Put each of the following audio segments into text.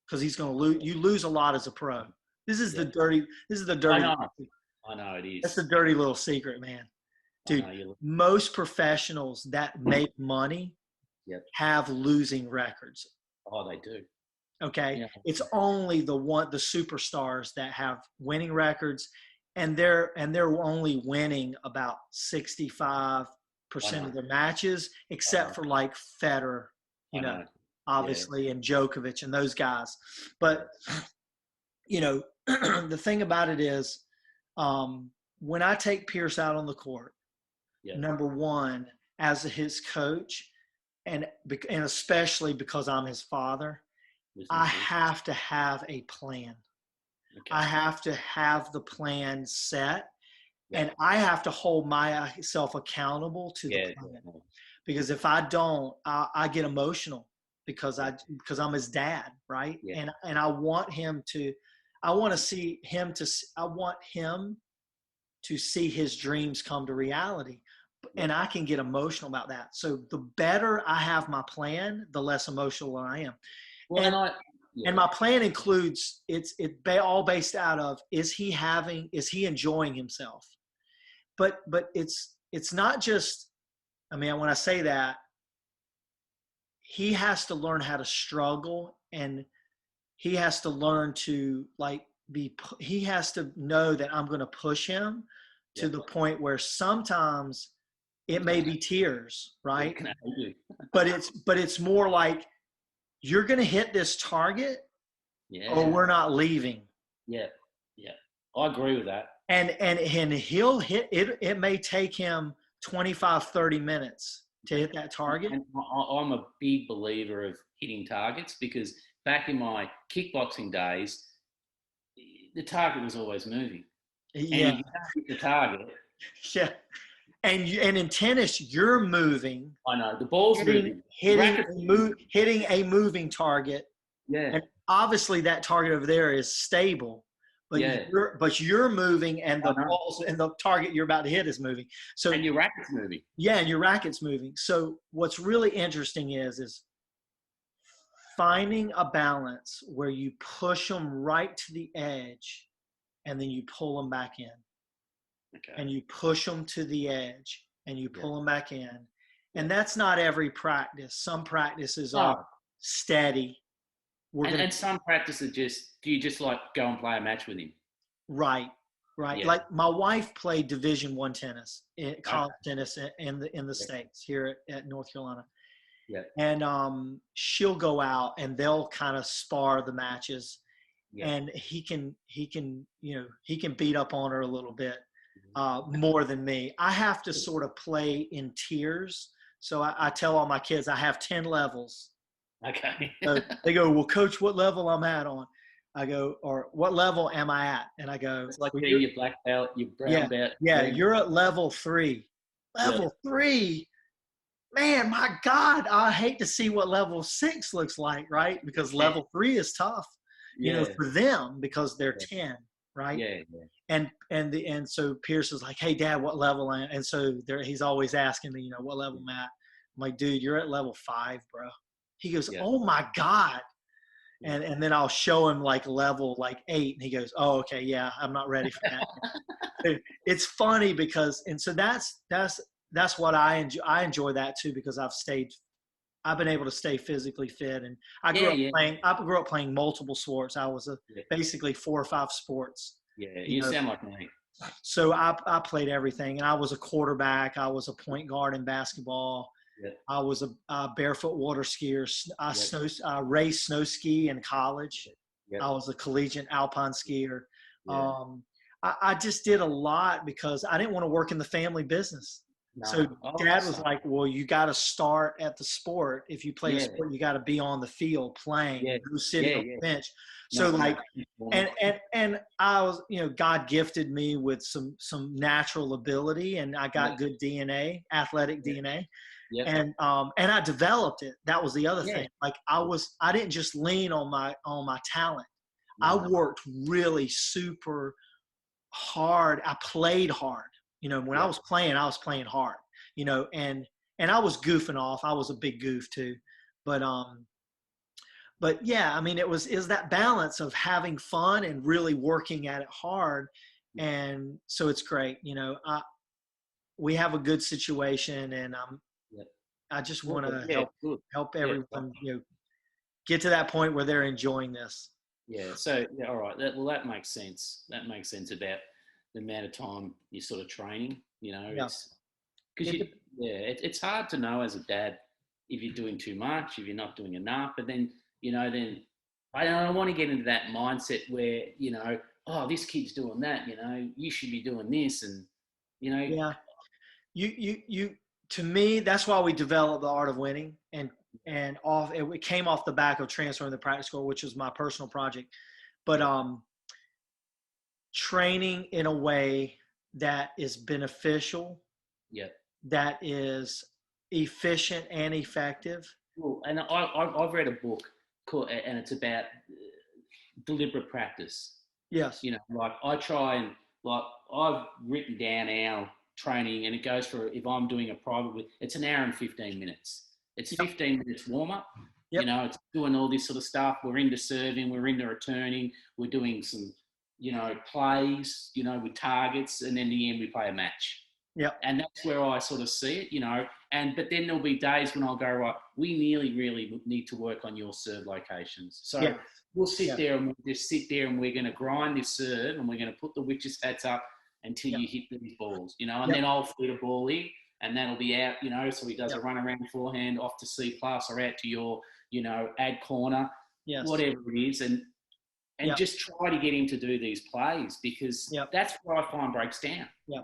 because he's going to lose. You lose a lot as a pro. This is the dirty. I know it is. That's the dirty little secret, man. Dude, most professionals that make money have losing records. Oh, they do. Okay. Yeah. It's only the superstars that have winning records, and they're only winning about 65% of their matches, except for like Federer, obviously, and Djokovic and those guys. But, the thing about it is, when I take Pierce out on the court, number one, as his coach, and especially because I'm his father, I have to have a plan. Okay. I have to have the plan set, and I have to hold myself accountable to the plan. Because if I don't, I get emotional because I'm his dad, right? Yeah. And I want him to see his dreams come to reality. And I can get emotional about that. So the better I have my plan, the less emotional I am. Well, and my plan includes it's all based out of is he enjoying himself? But it's not just, when I say that, he has to learn how to struggle, and he has to learn to he has to know that I'm going to push him to the point where sometimes it may be tears, right? But it's more like, you're going to hit this target or we're not leaving. Yeah. Yeah. I agree with that. And he'll hit it. It may take him 25, 30 minutes to hit that target. And I'm a big believer of hitting targets, because back in my kickboxing days, the target was always moving. Yeah. And you hit the target. Yeah. And in tennis, you're moving. I know. The ball's moving. Hitting a moving target. Yeah. And obviously that target over there is stable. But you're moving, and the balls and the target you're about to hit is moving. So and your racket's moving. Yeah, and your racket's moving. So what's really interesting is finding a balance where you push them right to the edge, and then you pull them back in. Okay. And you push them to the edge, and you pull them back in. And that's not every practice. Some practices are steady. And some practices do you just like go and play a match with him? Right. Yeah. Like my wife played Division I tennis, college tennis in the States here at North Carolina. Yeah. And she'll go out and they'll kind of spar the matches, and he can beat up on her a little bit. More than me. I have to sort of play in tiers. So I tell all my kids I have 10 levels. Okay. So they go, well, Coach, what level I'm at on? I go, or what level am I at? And I go, it's like your black belt, your brown belt. Yeah, you're at level 3. Level 3? Man, my God, I hate to see what level 6 looks like, right? Because level 3 is tough, for them, because they're 10. Right. Yeah. And so Pierce is like, hey, Dad, what level am I? And so he's always asking me, what level I'm at. I'm like, dude, you're at level 5, bro. He goes, oh my God. And then I'll show him level 8, and he goes, oh, okay, yeah, I'm not ready for that. It's funny because, and so that's what I enjoy. I enjoy that too, because I've been able to stay physically fit, and I grew up playing multiple sports. I was basically 4 or 5 sports. Yeah, you sound like me. So I played everything, and I was a quarterback. I was a point guard in basketball. Yeah. I was a barefoot water skier. I raced snow ski in college. Yeah. I was a collegiate alpine skier. Yeah. I just did a lot because I didn't want to work in the family business. No. So Dad was like, well, you got to start at the sport. If you play a sport, you got to be on the field playing, sitting on the bench. So and I was, God gifted me with some natural ability, and I got good DNA, athletic DNA. Yep. And I developed it. That was the other thing. I didn't just lean on my talent. I worked really super hard. I played hard. When I was playing hard, and I was goofing off. I was a big goof too. But but yeah, I mean, is that balance of having fun and really working at it hard. And so it's great. We have a good situation, and Yeah. I just Well, want to yeah, good. help Yeah. everyone, get to that point where they're enjoying this. Yeah. So, yeah, all right. That makes sense. That makes sense about the amount of time you're sort of training. Yeah. It's because it's hard to know as a dad if you're doing too much, if you're not doing enough, but then then I don't want to get into that mindset where oh, this kid's doing that, you should be doing this, and Yeah. You to me, that's why we developed the art of winning, and it came off the back of transferring the practice score, which was my personal project. But training in a way that is beneficial, yeah. that is efficient and effective. Well, and I've read a book called, and it's about deliberate practice. Yes. Like I try and I've written down our training, and it goes for, if I'm doing a private, it's an hour and 15 minutes. It's 15 minutes warm up. Yep. It's doing all this sort of stuff. We're into serving, we're into returning, we're doing some, plays, with targets, and then in the end we play a match. Yeah. And that's where I sort of see it, but then there'll be days when I'll go, right, we really need to work on your serve locations. So we'll sit there and we'll just sit there, and we're going to grind this serve, and we're going to put the witches hats up until you hit these balls, and then I'll feed a ball in, and that'll be out, so he does a run around forehand off to C plus or out to your, ad corner, whatever it is. And just try to get him to do these plays, because that's where I find breaks down. Yeah.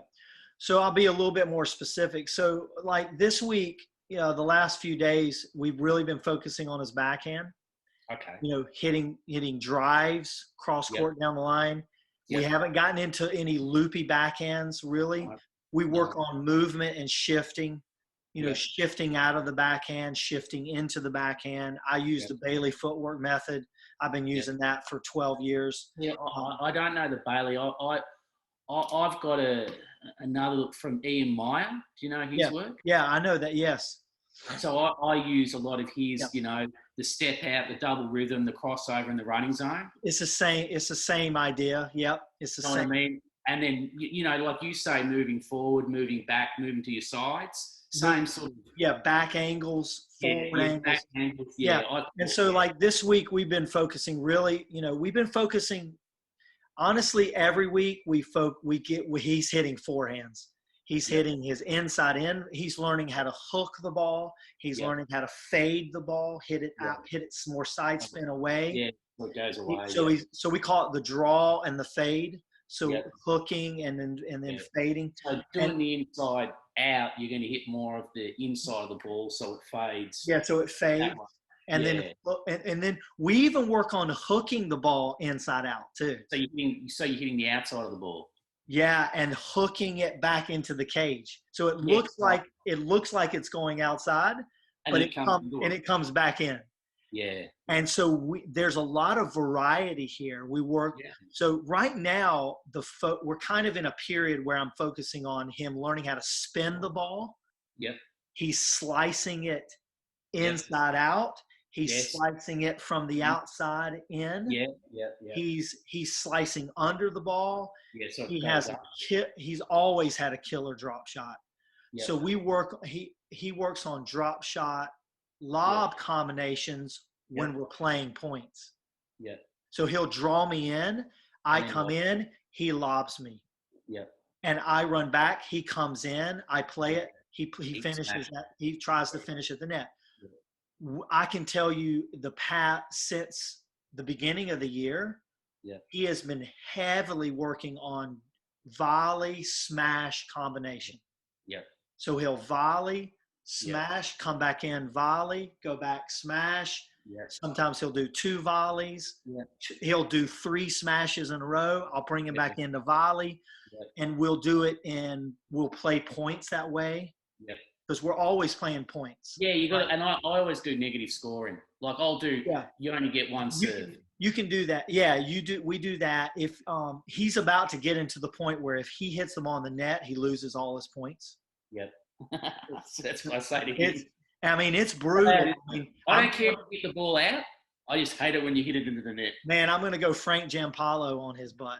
So I'll be a little bit more specific. So like this week, the last few days, we've really been focusing on his backhand. Okay. Hitting drives, cross court down the line. We haven't gotten into any loopy backhands really. We work on movement and shifting, shifting out of the backhand, shifting into the backhand. I use the Bailey footwork method. I've been using that for 12 years. Yeah, I don't know the Bailey. I've got another look from Ian Meyer. Do you know his work? Yeah, I know that. Yes. So I use a lot of his, the step out, the double rhythm, the crossover, and the running zone. It's the same. It's the same idea. Yep. It's the same. What I mean? And then, like you say, moving forward, moving back, moving to your sides. Same sort of. Yeah, back angles, forward angles. Back angles. And so like this week, we've been focusing really, honestly, every week he's hitting forehands. He's hitting his inside in. He's learning how to hook the ball. He's learning how to fade the ball, hit it out, hit it some more side spin away. Yeah, it goes away. So we call it the draw and the fade. So hooking and then fading. So doing the inside out, you're going to hit more of the inside of the ball, so it fades. Yeah, so it fades. And then we even work on hooking the ball inside out too. So you're hitting the outside of the ball. Yeah, and hooking it back into the cage. So it looks like it's going outside, but it comes back in. Yeah. And so there's a lot of variety here. We work. Yeah. So right now, we're kind of in a period where I'm focusing on him learning how to spin the ball. Yep. He's slicing it inside out. He's slicing it from the outside in. Yeah. He's slicing under the ball. Yeah, so he's always had a killer drop shot. Yeah. So he works on drop shot lob combinations when we're playing points. Yeah. So he'll draw me in, I come in, he lobs me. Yeah. And I run back, he comes in, I play it, he finishes that, he tries to finish at the net. I can tell you since the beginning of the year, he has been heavily working on volley smash combination. Yeah. So he'll volley, smash, come back in, volley, go back, smash. Yeah. Sometimes he'll do 2 volleys. Yeah. He'll do 3 smashes in a row. I'll bring him back into volley, and we'll do it, and we'll play points that way. Yeah. Because we're always playing points. Yeah, you got it. And I always do negative scoring. Like I'll do. Yeah. You only get 1 serve. You can do that. Yeah, you do. We do that. If he's about to get into the point where if he hits them on the net, he loses all his points. Yep. That's what I say to him. It's brutal. I don't care if you get the ball out. I just hate it when you hit it into the net. Man, I'm going to go Frank Giampaolo on his butt.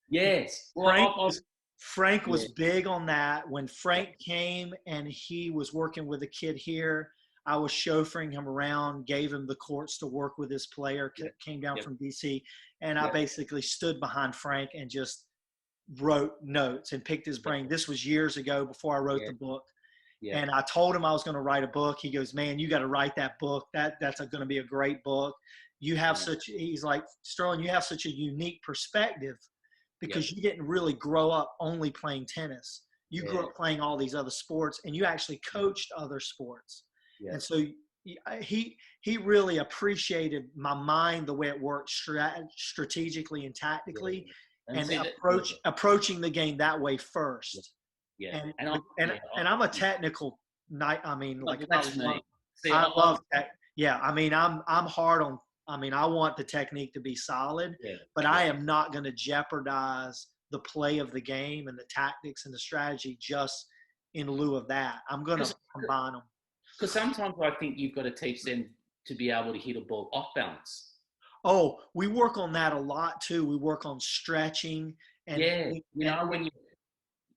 Yes. Well, Frank was big on that. When Frank came and he was working with a kid here, I was chauffeuring him around, gave him the courts to work with his player, came down from DC, and I basically stood behind Frank and just wrote notes and picked his brain. This was years ago before I wrote the book. Yeah. And I told him I was going to write a book. He goes, man, you got to write that book. That's going to be a great book. You have he's like, Sterling, you have such a unique perspective because you didn't really grow up only playing tennis. You grew up playing all these other sports, and you actually coached other sports. Yeah. And so he really appreciated my mind, the way it worked strategically and tactically, and approaching the game that way first. Yeah. And I'm a technical night. I mean, like I love tech. Yeah. I mean, I'm hard on. I mean, I want the technique to be solid, but I am not going to jeopardize the play of the game and the tactics and the strategy just in lieu of that. I'm going to combine them. Because sometimes I think you've got to teach them to be able to hit a ball off balance. Oh, we work on that a lot too. We work on stretching. And when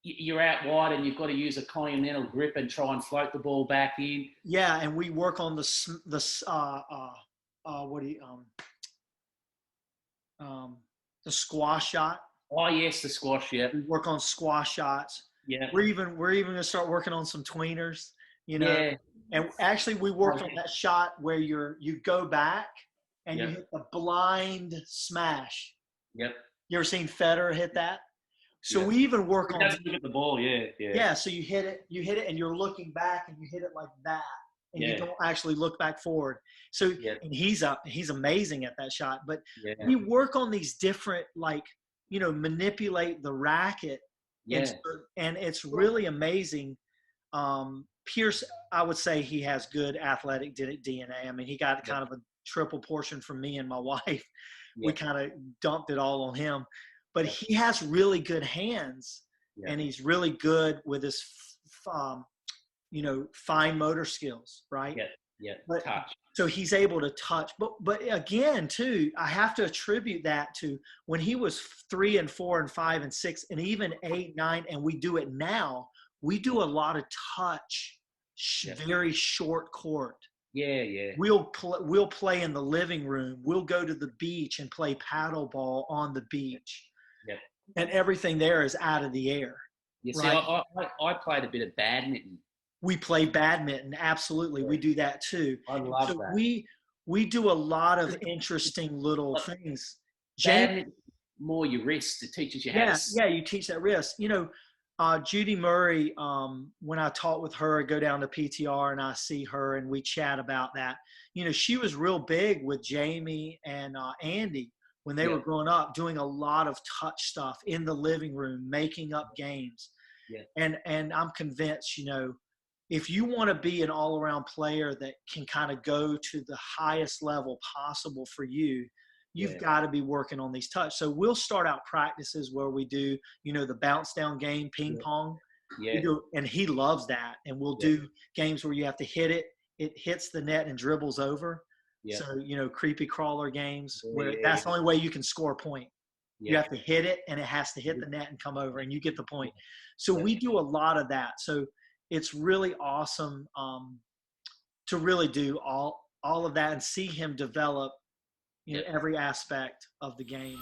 you're out wide and you've got to use a continental grip and try and float the ball back in. Yeah, and we work on the squash shot. Oh yes, the squash. Yeah, we work on squash shots. Yeah, we're even gonna start working on some tweeners. And actually we work on that shot where you go back and you hit the blind smash. Yep. You ever seen Federer hit that? So we even work on. He doesn't look at the ball. Yeah. So you hit it, and you're looking back, and you hit it like that, and you don't actually look back forward. So and he's amazing at that shot. But we work on these different, manipulate the racket. And it's really amazing. Pierce, I would say he has good athletic DNA. I mean, he got kind of a triple portion from me and my wife. We kind of dumped it all on him. But he has really good hands, and he's really good with his, fine motor skills, right? But, touch. So he's able to touch. But again, too, I have to attribute that to when he was 3 and 4 and 5 and 6 and even 8, 9, and we do it now. We do a lot of touch, very short court. We'll play in the living room. We'll go to the beach and play paddleball on the beach. And everything there is out of the air. See, I played a bit of badminton. We play badminton. Absolutely. We do that too. I love that. We do a lot of interesting little things. Badminton, more your wrist. It teaches you how to. Yeah, you teach that wrist. Judy Murray, when I talk with her, I go down to PTR and I see her and we chat about that. She was real big with Jamie and Andy when they were growing up, doing a lot of touch stuff in the living room, making up games. And I'm convinced, if you want to be an all-around player that can kind of go to the highest level possible for you, you've got to be working on these touch. So we'll start out practices where we do, the bounce down game, ping pong. And he loves that. And we'll do games where you have to hit it. It hits the net and dribbles over. So, creepy crawler games where that's the only way you can score a point. You have to hit it and it has to hit the net and come over and you get the point. So we do a lot of that. So it's really awesome to really do all of that and see him develop every aspect of the game.